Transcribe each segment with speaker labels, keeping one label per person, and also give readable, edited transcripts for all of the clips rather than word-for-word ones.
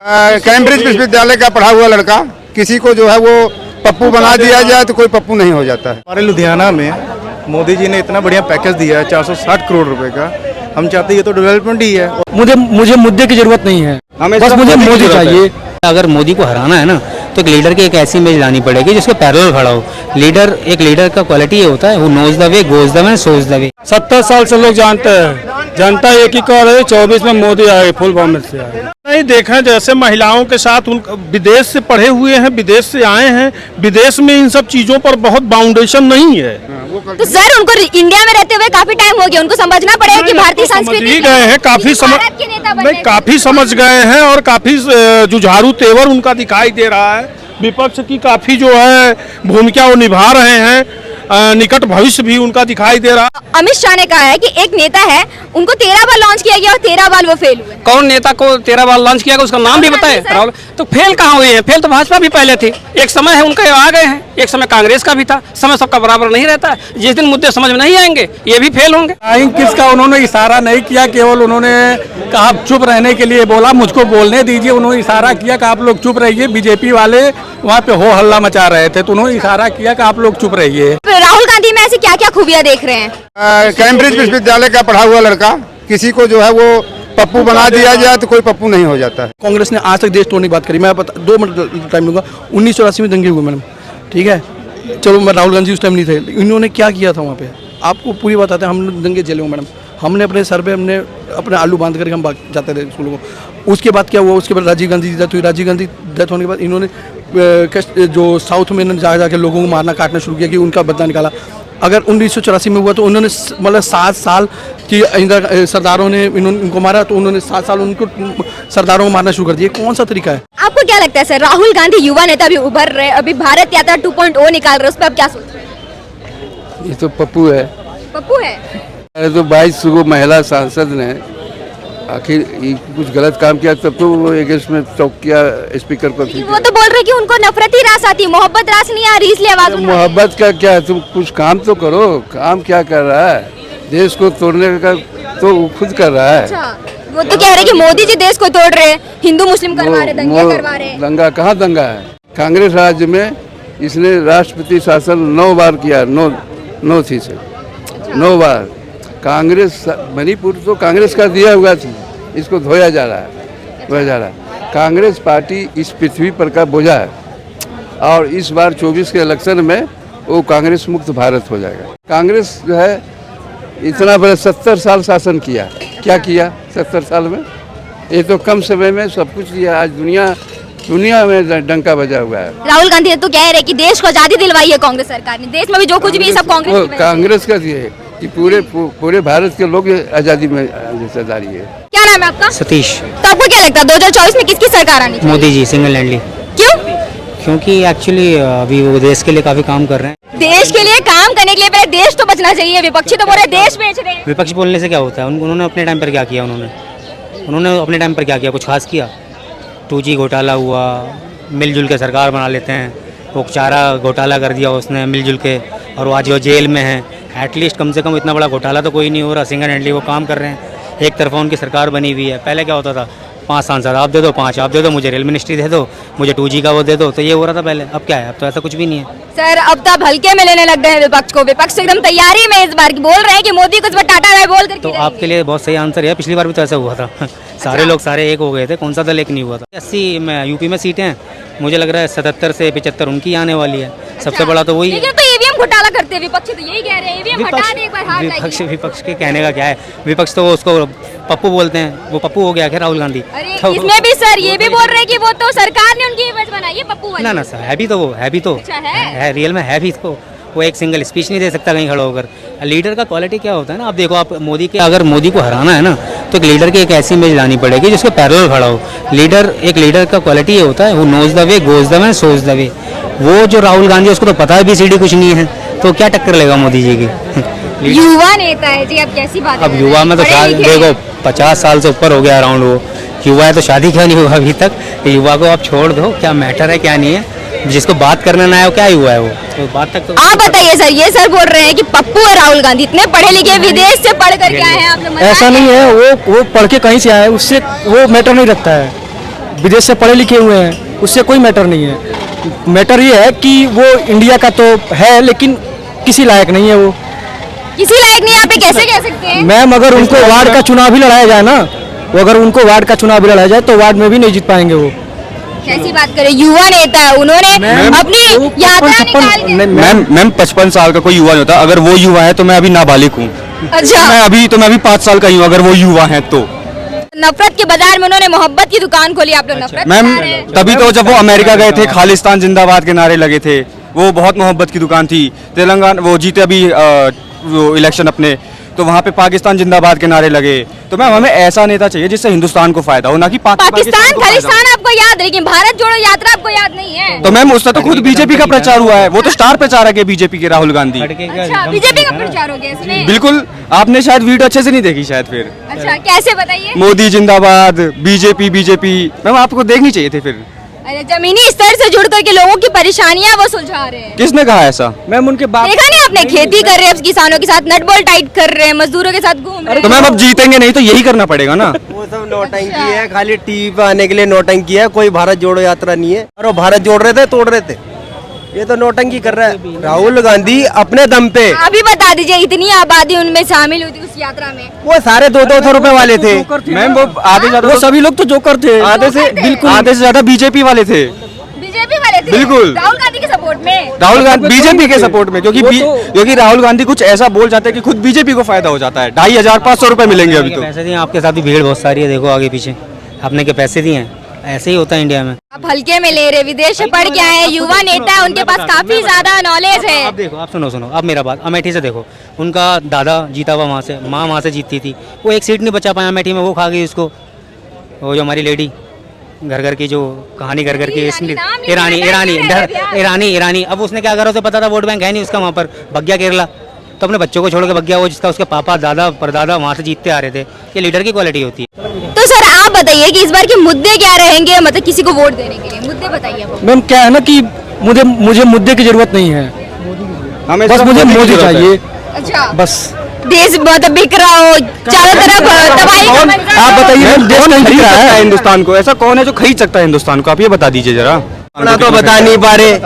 Speaker 1: Cambridge विश्वविद्यालय का पढ़ा हुआ लड़का किसी को जो है वो पप्पू बना दिया जाए तो कोई पप्पू नहीं हो जाता है।
Speaker 2: हमारे लुधियाना में मोदी जी ने इतना बढ़िया पैकेज दिया है 460 करोड़ रुपए का। हम चाहते हैं ये तो डेवलपमेंट ही है।
Speaker 3: मुझे मुद्दे की जरूरत नहीं है, बस मुझे मोदी चाहिए।
Speaker 4: अगर मोदी को हराना है ना तो एक लीडर की एक ऐसी इमेज लानी पड़ेगी जिसके पैरेलल खड़ा हो। एक लीडर का क्वालिटी ये होता है, वो knows the way, goes the way, shows the way.
Speaker 3: 70 साल से लोग जानते हैं, जनता एक ही कह रही 24 में मोदी आए, फुल बहुमत से आए। नहीं देखा जैसे महिलाओं के साथ उन विदेश से पढ़े हुए हैं, विदेश से आए हैं, विदेश में इन सब चीजों पर बहुत बाउंडेशन नहीं है।
Speaker 5: तो सर उनको इंडिया में रहते हुए काफी टाइम हो गया, उनको समझना पड़ेगा कि भारतीय संस्कृति
Speaker 3: गए हैं, काफी समझ गए हैं और काफी जुझारू तेवर उनका दिखाई दे रहा है। विपक्ष की काफी जो है भूमिका वो निभा रहे हैं, निकट भविष्य भी उनका दिखाई दे रहा है।
Speaker 5: अमित शाह ने कहा है कि एक नेता है, उनको 13 बार लॉन्च किया गया और 13 बार वो फेल हुए।
Speaker 4: कौन नेता को 13 बार लॉन्च किया, उसका नाम भी बताए। राहुल तो फेल कहाँ हुए हैं? फेल तो भाजपा भी पहले थी। एक समय है उनका आ गए हैं, एक समय कांग्रेस का भी था। समय सबका बराबर नहीं रहता है। जिस दिन मुद्दे समझ में नहीं आएंगे ये भी फेल होंगे।
Speaker 3: किसका उन्होंने इशारा नहीं किया, केवल उन्होंने कहा चुप रहने के लिए बोला, मुझको बोलने दीजिए। उन्होंने इशारा किया कि आप लोग चुप रहिए। बीजेपी वाले वहाँ पे हो हल्ला मचा रहे थे तो उन्होंने इशारा किया कि आप लोग चुप रहिए।
Speaker 5: राहुल गांधी में ऐसी क्या क्या खूबियां देख रहे हैं?
Speaker 1: कैम्ब्रिज विश्वविद्यालय का पढ़ा हुआ लड़का किसी को जो है वो पप्पू बना दिया जाए तो कोई पप्पू नहीं हो जाता है।
Speaker 2: कांग्रेस ने आज तक देश तोड़ने की बात करी। मैं 2 मिनट टाइम लूंगा। 1984 में दंगे हुए मैडम, ठीक है। चलो मैं राहुल गांधी उस टाइम नहीं थे, इन्होंने क्या किया था वहाँ पे आपको पूरी बताते हैं। हम दंगे झेले हुए मैडम, हमने अपने सर पे अपने आलू बांध करके हम जाते थे स्कूलों को। उसके बाद क्या हुआ? उसके बाद राजीव गांधी की डेथ हुई। राजीव गांधी डेथ होने के बाद इन्होंने जो साउथ में जाके लोगों को मारना काटना शुरू किया कि उनका बदला निकाला। अगर 1984 में हुआ तो उन्होंने मतलब 7 साल की सरदारों ने इनको मारा, तो उन्होंने 7 साल उनको सरदारों को मारना शुरू कर दिया। कौन सा तरीका है?
Speaker 5: आपको क्या लगता है सर, राहुल गांधी युवा नेता भी उभर रहे, अभी भारत यात्रा 2.0 निकाल रहे, उस पर आप क्या सोच रहे हैं?
Speaker 6: ये तो पप्पू है।
Speaker 5: पप्पू है?
Speaker 6: अरे तो 22 को महिला सांसद ने आखिर कुछ गलत काम किया तब तो वो एक इसमें चौकिया स्पीकर को थी।
Speaker 5: वो तो बोल रहे कि उनको नफरत ही रास आती है, मोहब्बत रास नहीं आ रही, इसलिए आवाज उठा रहे हैं।
Speaker 6: मोहब्बत का क्या है? तुम कुछ काम तो करो। काम क्या कर रहा है? देश को तोड़ने का तो खुद कर रहा है।
Speaker 5: अच्छा, वो तो कह रहे कि मोदी जी देश को तोड़ रहे, हिंदू मुस्लिम करवा रहे, दंगे करवा रहे।
Speaker 6: दंगा कहाँ दंगा है? कांग्रेस राज्य में इसने राष्ट्रपति शासन 9 बार किया। 9 थी से 9 बार। कांग्रेस मणिपुर तो कांग्रेस का दिया हुआ थी, इसको धोया जा रहा है। कांग्रेस पार्टी इस पृथ्वी पर का बोझा है और इस बार 24 के इलेक्शन में वो कांग्रेस मुक्त भारत हो जाएगा। कांग्रेस जो है इतना बड़ा 70 साल शासन किया, क्या किया 70 साल में? ये तो कम समय में सब कुछ किया। आज दुनिया में डंका बजा हुआ है।
Speaker 5: राहुल गांधी तो कह रहे कि देश को आजादी दिलवाई है कांग्रेस सरकार ने, देश में भी जो कुछ भी सब
Speaker 6: कांग्रेस का दिए कि पूरे भारत के लोग आजादी में हिस्सेदारी है।
Speaker 5: क्या नाम है आपका?
Speaker 4: सतीश।
Speaker 5: तो आपको क्या लगता है 2024 में किसकी सरकार आनी चाहिए?
Speaker 4: मोदी जी सिंगल हैंडली।
Speaker 5: क्यों?
Speaker 4: क्योंकि एक्चुअली अभी वो देश के लिए काफी काम कर रहे हैं।
Speaker 5: देश के लिए काम करने के लिए पहले देश तो बचना चाहिए। विपक्षी तो बोल रहे देश बेच रहे हैं।
Speaker 4: विपक्ष बोलने से क्या होता है? उन्होंने अपने टाइम पर क्या किया? उन्होंने अपने टाइम पर क्या किया? कुछ खास किया? 2G घोटाला हुआ, मिलजुल के सरकार बना लेते हैं। वो चारा घोटाला कर दिया उसने मिलजुल के, और वो आज वो जेल में है। एटलीस्ट कम से कम इतना बड़ा घोटाला तो कोई नहीं हो रहा। सिंगल हैंडली वो काम कर रहे हैं। एक तरफा उनकी सरकार बनी हुई है। पहले क्या होता था? 5 सांसद आप दे दो, 5 आप दे दो, मुझे रेल मिनिस्ट्री दे दो, मुझे 2G का वो दे दो, तो ये हो रहा था पहले। अब क्या है? अब तो ऐसा कुछ भी नहीं है
Speaker 5: सर। अब तो हल्के में लेने लग गए हैं विपक्ष को। विपक्ष एकदम तैयारी में इस बार की बोल रहे हैं कि मोदी कुछ टाटा है बोल कर।
Speaker 4: तो आपके लिए बहुत सही आंसर है। पिछली बार भी तो ऐसा हुआ था। सारे लोग सारे एक हो गए थे, कौन सा दल एक नहीं हुआ था। 80 में यूपी में सीटें हैं, मुझे लग रहा है 77 से 75 उनकी आने वाली है। सबसे बड़ा तो वही।
Speaker 5: लेकिन तो ईवीएम घोटाला करते हैं विपक्ष, तो यही कह रहे हैं ईवीएम हटा दे, एक बार हार जाएगी।
Speaker 4: विपक्ष के कहने का क्या है? विपक्ष तो उसको पप्पू बोलते हैं, वो पप्पू हो गया क्या राहुल गांधी?
Speaker 5: अरे तो इसमें भी सर ये भी बोल रहे हैं कि वो तो सरकार ने उनकी इमेज बनाई है पप्पू वाली।
Speaker 4: ना सर, है भी तो
Speaker 5: अच्छा है
Speaker 4: रियल में है भी तो। वो एक सिंगल स्पीच नहीं दे सकता कहीं खड़ा होकर। लीडर का क्वालिटी क्या होता है ना, आप देखो, आप अगर मोदी को हराना है ना तो एक लीडर की एक ऐसी इमेज लानी पड़ेगी जिसके पैरेलल खड़ा हो। एक लीडर का क्वालिटी ये होता है, वो knows the way, goes the way, shows the way. वो जो राहुल गांधी, उसको तो पता है ABCD कुछ नहीं है, तो क्या टक्कर लेगा मोदी जी की?
Speaker 5: युवा नेता है जी, अब कैसी बात है?
Speaker 4: अब युवा में तो देखो 50 साल से ऊपर हो गया अराउंड। वो युवा है तो शादी क्यों नहीं हुआ अभी तक? युवा को आप छोड़ दो, क्या मैटर है क्या नहीं है। जिसको बात करना ना है वो क्या हुआ है? वो तो बात तक तो
Speaker 5: आप बताइए सर। ये सर बोल रहे हैं कि पप्पू और राहुल गांधी इतने पढ़े लिखे, विदेश से पढ़ कर के आए हैं। आप लोग
Speaker 3: ऐसा नहीं है, वो पढ़ के कहीं से आए, उससे वो मैटर नहीं रखता है।
Speaker 2: विदेश से पढ़े लिखे हुए हैं, उससे कोई मैटर नहीं है। मैटर ये है कि वो इंडिया का तो है लेकिन किसी लायक नहीं है वो।
Speaker 5: किसी लायक नहीं, आप ये कैसे कह सकते हैं?
Speaker 2: मैम अगर उनको वार्ड का चुनाव भी लड़ाया जाए ना, वो अगर उनको वार्ड का चुनाव भी लड़ाया जाए तो वार्ड में भी नहीं जीत पाएंगे वो।
Speaker 5: कैसी बात करें, युवा नेता है, उन्होंने अपनी यात्रा निकाल के।
Speaker 7: मैम 55 साल का कोई युवा नहीं होता। अगर वो युवा है तो मैं अभी नाबालिग हूँ।
Speaker 5: अच्छा,
Speaker 7: मैं अभी 5 साल का ही हूँ। अगर वो युवा है तो
Speaker 5: नफरत के बाजार में उन्होंने मोहब्बत की दुकान खोली, आप लोग नफरत
Speaker 7: मैम
Speaker 5: दिखा रहे हैं।
Speaker 7: तभी तो जब वो अमेरिका गए थे खालिस्तान जिंदाबाद के नारे लगे थे, वो बहुत मोहब्बत की दुकान थी। तेलंगाना वो जीते अभी वो इलेक्शन अपने, तो वहाँ पे पाकिस्तान जिंदाबाद के नारे लगे। तो मैम हमें ऐसा नेता चाहिए जिससे हिंदुस्तान को फायदा हो, ना कि
Speaker 5: पाकिस्तान
Speaker 7: को
Speaker 5: खालिस्तान
Speaker 7: फायदा
Speaker 5: आपको याद, लेकिन भारत जोड़ो यात्रा आपको याद नहीं है।
Speaker 7: हो। तो मैम उससे तो खुद बीजेपी का प्रचार हुआ है, वो तो स्टार प्रचारक है बीजेपी के, राहुल गांधी।
Speaker 5: अच्छा, बीजेपी का प्रचार हो गया इसमें।
Speaker 7: बिल्कुल, आपने शायद वीडियो अच्छे से नहीं देखी शायद फिर।
Speaker 5: अच्छा, कैसे बताइए?
Speaker 7: मोदी जिंदाबाद, बीजेपी। मैम आपको देखनी चाहिए थी फिर।
Speaker 5: अरे जमीनी स्तर से जुड़ करके लोगों की परेशानियां वो सुलझा रहे हैं।
Speaker 7: किसने कहा ऐसा?
Speaker 2: मैम उनके बाप
Speaker 5: देखा नहीं आपने, खेती कर रहे हैं किसानों के साथ, नट बोल्ट टाइट कर रहे हैं, मजदूरों के साथ घूम रहे हैं।
Speaker 7: तो मैम अब जीतेंगे नहीं तो यही करना पड़ेगा ना।
Speaker 8: वो सब नौटंकी है, खाली टीवी पे आने के लिए नौटंकी है। कोई भारत जोड़ो यात्रा नहीं है। और वो भारत जोड़ रहे थे, तोड़ रहे थे। ये तो नौटंकी कर रहा है राहुल गांधी अपने दम पे।
Speaker 5: आप ही बता दीजिए, इतनी आबादी उनमें शामिल हुई थी उस यात्रा में।
Speaker 8: वो सारे 200 रुपए वाले थे।
Speaker 7: मैम वो आधे ज्यादा
Speaker 2: वो सभी लोग तो जोकर थे।
Speaker 7: आधे से
Speaker 5: थे।
Speaker 7: बिल्कुल आधे से ज्यादा बीजेपी वाले थे।
Speaker 5: बीजेपी वाले थे
Speaker 7: बिल्कुल।
Speaker 5: राहुल गांधी के सपोर्ट में।
Speaker 7: राहुल गांधी बीजेपी के सपोर्ट में,
Speaker 2: वो तो-
Speaker 7: क्योंकि राहुल गांधी कुछ ऐसा बोल जाते हैं कि खुद बीजेपी को फायदा हो जाता है। 2500 रुपए मिलेंगे अभी तो।
Speaker 4: पैसे दिए आपके साथ भी भीड़ बहुत सारी है, देखो आगे पीछे आपने क्या पैसे दिए हैं। ऐसे ही होता है इंडिया में।
Speaker 5: आप हल्के में ले रहे, विदेश से पढ़ के आए, युवा नेता है, उनके पास काफी ज्यादा नॉलेज है।
Speaker 4: आप देखो, आप सुनो अब मेरा बात, अमेठी से देखो, उनका दादा जीता हुआ वहाँ से, माँ वहाँ से जीतती थी, वो एक सीट नहीं बचा पाया अमेठी में, वो खा गई उसको। वो जो हमारी लेडी घर की जो कहानी घर की ईरानी, अब उसने क्या करा, उसे पता था वोट बैंक है नहीं उसका वहाँ पर, भग गया केरला। तो अपने बच्चों को छोड़ के भग गया, वो जिसका उसके पापा दादा परदादा वहाँ से जीतते आ रहे थे। ये लीडर की क्वालिटी होती है।
Speaker 5: तो सर आप बताइए कि इस बार के मुद्दे क्या रहेंगे, मतलब किसी को वोट देने के लिए मुद्दे बताइए आप।
Speaker 2: मैम क्या है ना कि मुझे मुद्दे की जरूरत नहीं है,
Speaker 7: हमें
Speaker 2: बस मुझे मोदी चाहिए
Speaker 5: अच्छा,
Speaker 2: बस।
Speaker 5: देश बहुत बिक रहा हो, चारों तरफ तबाही का मंजर
Speaker 2: आप
Speaker 5: हो।
Speaker 2: बताइए देश
Speaker 7: कौन
Speaker 2: नहीं
Speaker 7: खरीद
Speaker 2: दिख रहा
Speaker 7: सकता है
Speaker 2: है।
Speaker 7: हिंदुस्तान को? ऐसा कौन है जो खरीद सकता है हिंदुस्तान को? आप ये बता दीजिए जरा।
Speaker 8: अपना तो बता नहीं पा रहे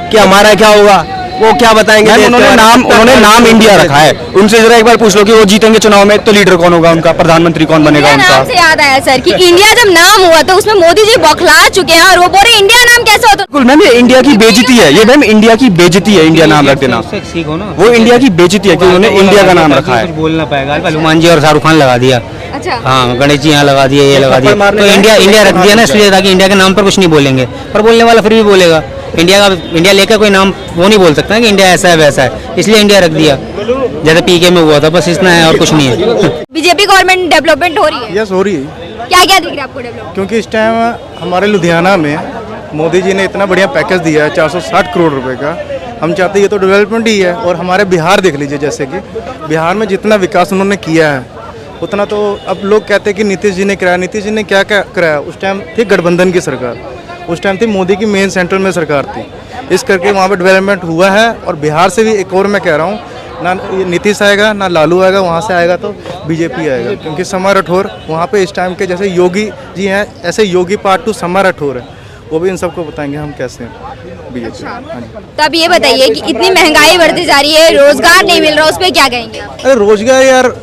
Speaker 8: कि हमारा क्या होगा, वो क्या बताएंगे।
Speaker 7: मैम
Speaker 8: देश के
Speaker 7: उन्होंने
Speaker 8: बारे में।
Speaker 7: नाम इंडिया रखा है। उनसे जरा एक बार पूछ लो कि वो जीतेंगे चुनाव में तो लीडर कौन होगा उनका, प्रधानमंत्री कौन बनेगा
Speaker 5: इंडिया नाम
Speaker 7: उनका।
Speaker 5: से याद आया सर कि इंडिया जब नाम हुआ तो उसमें मोदी जी बौखला चुके हैं और वो बोल रहे इंडिया नाम कैसे होता।
Speaker 7: बिल्कुल मैम, ये इंडिया की बेइज्जती है। ये मैम इंडिया की बेइज्जती है इंडिया नाम रख देना।
Speaker 4: उससे सीखो ना।
Speaker 7: वो इंडिया की बेइज्जती है कि उन्होंने इंडिया का नाम रखा है।
Speaker 4: कुछ बोल ना पाएगा, हनुमान जी और शाहरुख खान लगा दिया।
Speaker 5: अच्छा,
Speaker 4: हाँ, गणेश जी यहाँ लगा दिए, ये लगा दिया, तो इंडिया रख दिया ना इसलिए, ताकि इंडिया के नाम पर कुछ नहीं बोलेंगे, पर बोलने वाला फिर भी बोलेगा। इंडिया लेकर कोई नाम वो नहीं बोल सकता है कि इंडिया ऐसा है वैसा है, इसलिए इंडिया रख दिया। जैसे पीके में हुआ था, बस इतना है और कुछ नहीं है।
Speaker 5: बीजेपी गवर्नमेंट डेवलपमेंट हो रही है,
Speaker 9: यस हो रही है,
Speaker 5: क्या क्या दिख रहा है आपको डेवलपमेंट?
Speaker 9: क्योंकि इस टाइम हमारे लुधियाना में मोदी जी ने इतना बढ़िया पैकेज दिया है 460 करोड़ रुपए का। हम चाहते हैं ये तो डेवलपमेंट ही है। और हमारे बिहार देख लीजिए, जैसे कि बिहार में जितना विकास उन्होंने किया है उतना तो अब लोग कहते हैं कि नीतीश जी ने कराया। नीतीश जी ने क्या क्या कराया? उस टाइम थी गठबंधन की सरकार, उस टाइम थी मोदी की मेन सेंट्रल में सरकार थी, इस करके वहाँ पे डेवलपमेंट हुआ है। और बिहार से भी एक और मैं कह रहा हूँ, ना ये नीतीश आएगा ना लालू आएगा, वहाँ से आएगा तो बीजेपी आएगा। क्योंकि समा राठौर वहाँ पे इस टाइम के जैसे योगी जी हैं, ऐसे योगी पार्ट 2 समा राठौर है, वो भी इन सबको बताएंगे हम कैसे हैं बीजेपी। हाँ जी।
Speaker 5: तो अब ये बताइए कि इतनी महंगाई बढ़ती जा रही है, रोजगार नहीं मिल रहा, उस पर क्या कहेंगे आप?
Speaker 9: अरे रोजगार यार,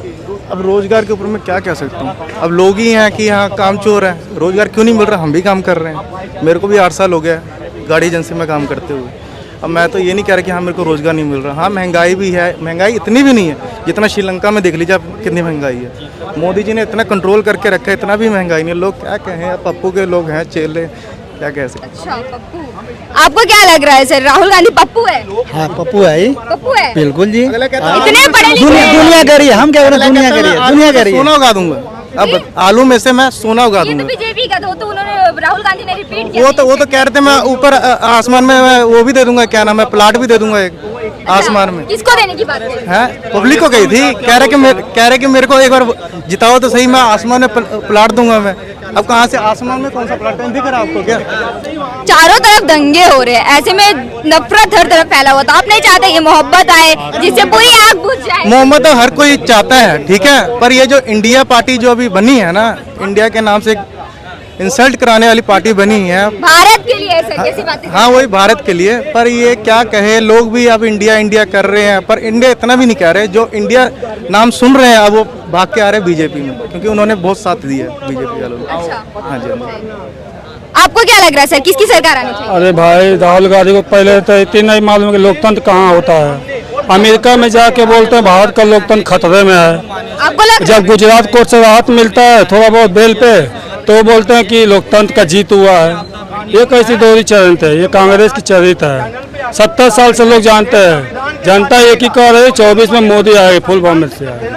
Speaker 9: अब रोजगार के ऊपर मैं क्या कह सकता हूँ। अब लोग ही हैं कि यहाँ काम चोर है, रोजगार क्यों नहीं मिल रहा? हम भी काम कर रहे हैं, मेरे को भी 8 साल हो गया गाड़ी एजेंसी में काम करते हुए। अब मैं तो ये नहीं कह रहा कि हाँ मेरे को रोजगार नहीं मिल रहा। हाँ महंगाई भी है, महंगाई इतनी भी नहीं है जितना श्रीलंका में देख लीजिए आप कितनी महंगाई है। मोदी जी ने इतना कंट्रोल करके रखा है, इतना भी महंगाई नहीं है। लोग क्या कहें, पप्पू के लोग हैं, चेले, क्या कह सकते।
Speaker 5: अच्छा, पप्पू, आपको क्या लग रहा है सर, राहुल गांधी पप्पू है?
Speaker 8: हाँ पप्पू है ही,
Speaker 5: पप्पू है,
Speaker 8: बिल्कुल जी।
Speaker 5: इतने पढ़े लिखे हैं।
Speaker 8: दुनिया करी है, हम क्या बोले, दुनिया करी है, दुनिया करी है।
Speaker 9: सोना उगा दूंगा। अब आलू में से मैं सोना उगा
Speaker 5: ये तो
Speaker 9: दूंगा।
Speaker 5: बीजेपी का तो उन्होंने राहुल गांधी ने रिपीट किया।
Speaker 9: वो तो कह रहे थे मैं ऊपर आसमान में मैं वो भी दे दूंगा, क्या नाम है, प्लाट भी दे दूंगा एक आसमान में।
Speaker 5: किसको देने की बात कर रहे हैं?
Speaker 9: है पब्लिक को गई थी, कह रहे कि मेरे को एक बार जिताओ तो सही, मैं आसमान में प्लाट दूंगा मैं। अब कहाँ से आसमान में कौन सा प्लाट है, दिख रहा आपको क्या?
Speaker 5: चारों तरफ दंगे हो रहे हैं, ऐसे में नफरत हर तरफ फैला हुआ, तो आप नहीं चाहते कि मोहब्बत आए जिससे पूरी आग बुझ जाए?
Speaker 9: मोहम्मद तो हर कोई चाहता है, ठीक है, पर ये जो इंडिया पार्टी जो अभी बनी है ना, इंडिया के नाम से इंसल्ट कराने वाली पार्टी बनी है।
Speaker 5: भारत के लिए ऐसा कैसी बातें?
Speaker 9: हाँ वही भारत के लिए, पर ये क्या कहे, लोग भी अब इंडिया इंडिया कर रहे हैं, पर इंडिया इतना भी नहीं कह रहे। जो इंडिया नाम सुन रहे हैं अब वो भाग के आ रहे हैं बीजेपी में, क्योंकि उन्होंने बहुत साथ दिया है बीजेपी वालों ने।
Speaker 5: अच्छा,
Speaker 9: हाँ जी, हाँ जी।
Speaker 5: आपको क्या लग रहा है सर, किसकी सरकार आनी चाहिए?
Speaker 3: अरे भाई राहुल गांधी को पहले तो इतनी नहीं मालूम कि लोकतंत्र कहाँ होता है। अमेरिका में जाके बोलते हैं भारत का लोकतंत्र खतरे में है।
Speaker 5: आपको लग
Speaker 3: जब गुजरात कोर्ट से राहत मिलता है थोड़ा बहुत बेल पे, तो बोलते हैं कि लोकतंत्र का जीत हुआ है। ये कैसी दोहरी चरित्र है, ये कांग्रेस की चरित्र है। 70 साल से लोग जानते हैं, जनता एक ही कह रही है 24 में मोदी आए, फुल बहुमत से आए।